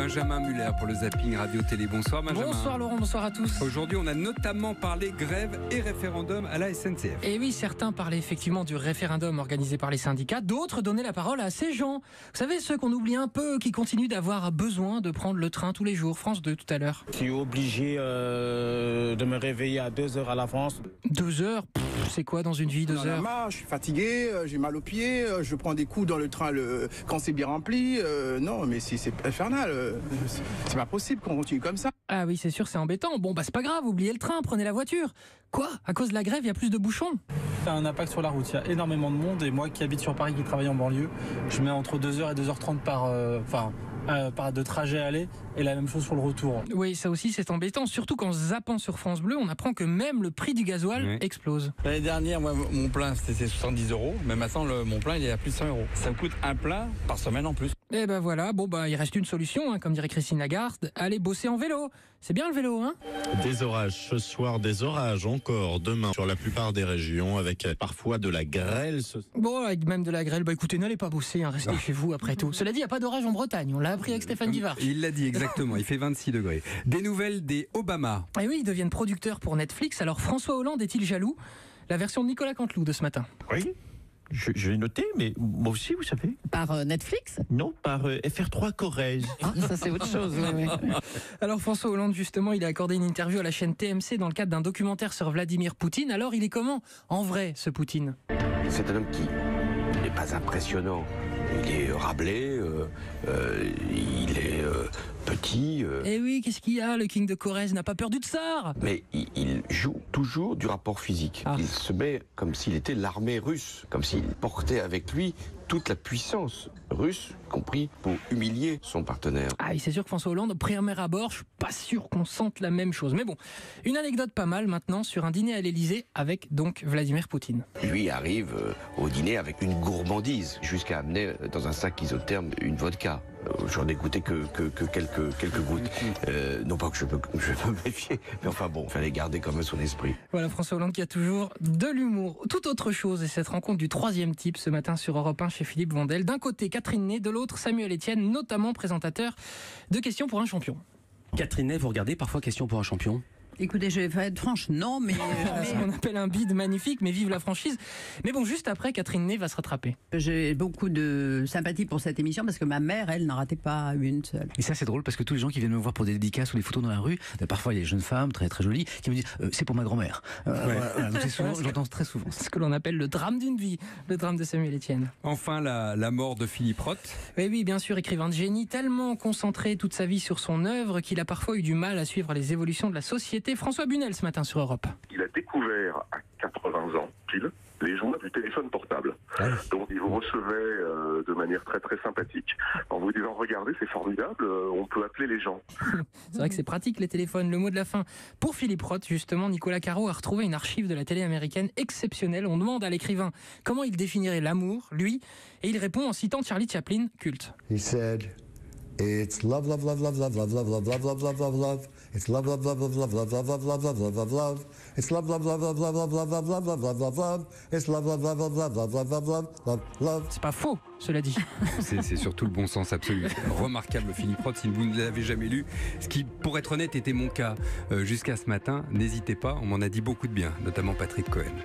Benjamin Muller pour le zapping radio-télé. Bonsoir Benjamin. Bonsoir Laurent, bonsoir à tous. Aujourd'hui, on a notamment parlé grève et référendum à la SNCF. Et oui, certains parlaient effectivement du référendum organisé par les syndicats, d'autres donnaient la parole à ces gens. Vous savez, ceux qu'on oublie un peu, qui continuent d'avoir besoin de prendre le train tous les jours. France 2 tout à l'heure. Je suis obligé de me réveiller à 2h à l'avance. 2 heures, c'est quoi dans une vie 2 heures? Je suis fatigué, j'ai mal aux pieds, je prends des coups dans le train quand c'est bien rempli. Non, mais c'est infernal. C'est pas possible qu'on continue comme ça. Ah oui, c'est sûr, c'est embêtant. Bon, bah c'est pas grave, oubliez le train, prenez la voiture. Quoi? À cause de la grève, il y a plus de bouchons? Ça a un impact sur la route, il y a énormément de monde et moi qui habite sur Paris, qui travaille en banlieue, je mets entre 2h et 2h30 par de trajet aller et la même chose sur le retour. Oui, ça aussi c'est embêtant, surtout qu'en zappant sur France Bleu, on apprend que même le prix du gasoil explose. L'année dernière, moi, mon plein c'était 70 €, mais maintenant mon plein il est à plus de 100 €. Ça me coûte un plein par semaine en plus. Et ben voilà, bon bah il reste une solution, comme dirait Christine Lagarde, aller bosser en vélo. C'est bien le vélo, hein? Des orages ce soir, des orages encore demain sur la plupart des régions, avec parfois de la grêle. Bon, avec même de la grêle, bah écoutez, n'allez pas bosser, restez chez vous après tout. Cela dit, il n'y a pas d'orage en Bretagne, on l'a appris avec Stéphane Guivard. Il l'a dit exactement, il fait 26 degrés. Des nouvelles des Obama. Et oui, ils deviennent producteurs pour Netflix, alors François Hollande est-il jaloux? La version de Nicolas Canteloup de ce matin. Oui, je l'ai noté, mais moi aussi, vous savez. Par Netflix? Non, par FR3 Corrèze. Ah, ça c'est autre chose. Oui. Alors François Hollande, justement, il a accordé une interview à la chaîne TMC dans le cadre d'un documentaire sur Vladimir Poutine. Alors il est comment en vrai, ce Poutine? C'est un homme qui n'est pas impressionnant. Il est Rabelais, il est petit. Eh oui, qu'est-ce qu'il y a? Le King de Corrèze n'a pas peur du tsar. Mais il joue toujours du rapport physique. Il se met comme s'il était l'armée russe, comme s'il portait avec lui toute la puissance russe, compris pour humilier son partenaire. Ah oui, c'est sûr que François Hollande, au premier abord, je suis pas sûr qu'on sente la même chose. Mais bon, une anecdote pas mal maintenant sur un dîner à l'Elysée avec donc Vladimir Poutine. Lui arrive au dîner avec une gourmandise, jusqu'à amener dans un sac isotherme une vodka. J'en ai goûté que quelques gouttes. Non pas que je peux me méfier, mais enfin bon, fallait garder quand même son esprit. Voilà, François Hollande qui a toujours de l'humour. Toute autre chose, et cette rencontre du troisième type ce matin sur Europe 1 chez Philippe Vandel. D'un côté, Catherine Ney, de l'autre, Samuel Etienne, notamment présentateur de Questions pour un champion. Catherine Ney, vous regardez parfois Questions pour un champion? Écoutez, je vais être franche, non, mais... Ce qu'on appelle un bide magnifique, mais vive la franchise. Mais bon, juste après, Catherine Ney va se rattraper. J'ai beaucoup de sympathie pour cette émission parce que ma mère, elle, n'en ratait pas une seule. Et ça, c'est drôle parce que tous les gens qui viennent me voir pour des dédicaces ou des photos dans la rue, parfois il y a des jeunes femmes très très jolies qui me disent c'est pour ma grand-mère. Voilà, donc j'entends très souvent. C'est ce que l'on appelle le drame d'une vie, le drame de Samuel Etienne. Enfin, la mort de Philippe Roth. Oui, bien sûr, écrivain de génie, tellement concentré toute sa vie sur son œuvre qu'il a parfois eu du mal à suivre les évolutions de la société. François Bunel ce matin sur Europe. Il a découvert à 80 ans, pile, les joies du téléphone portable. Donc il vous recevait de manière très très sympathique en vous disant regardez c'est formidable, on peut appeler les gens. C'est vrai que c'est pratique les téléphones. Le mot de la fin pour Philippe Roth, justement, Nicolas Caro a retrouvé une archive de la télé américaine exceptionnelle. On demande à l'écrivain comment il définirait l'amour, lui, et il répond en citant Charlie Chaplin, culte. He said, it's love, love, love, love, love, love, love, love, love, love, love, love, love. It's love, love, love, love, love, love, love, love, love, love, love, love. It's love, love, love, love, love, love, love, love, love, love, love, love. It's love, love, love, love, love, love, love, love, love, love, love. C'est pas faux, cela dit. C'est surtout le bon sens absolu. Remarquable Philippe Roth, si vous ne l'avez jamais lu, ce qui, pour être honnête, était mon cas jusqu'à ce matin. N'hésitez pas, on m'en a dit beaucoup de bien, notamment Patrick Cohen.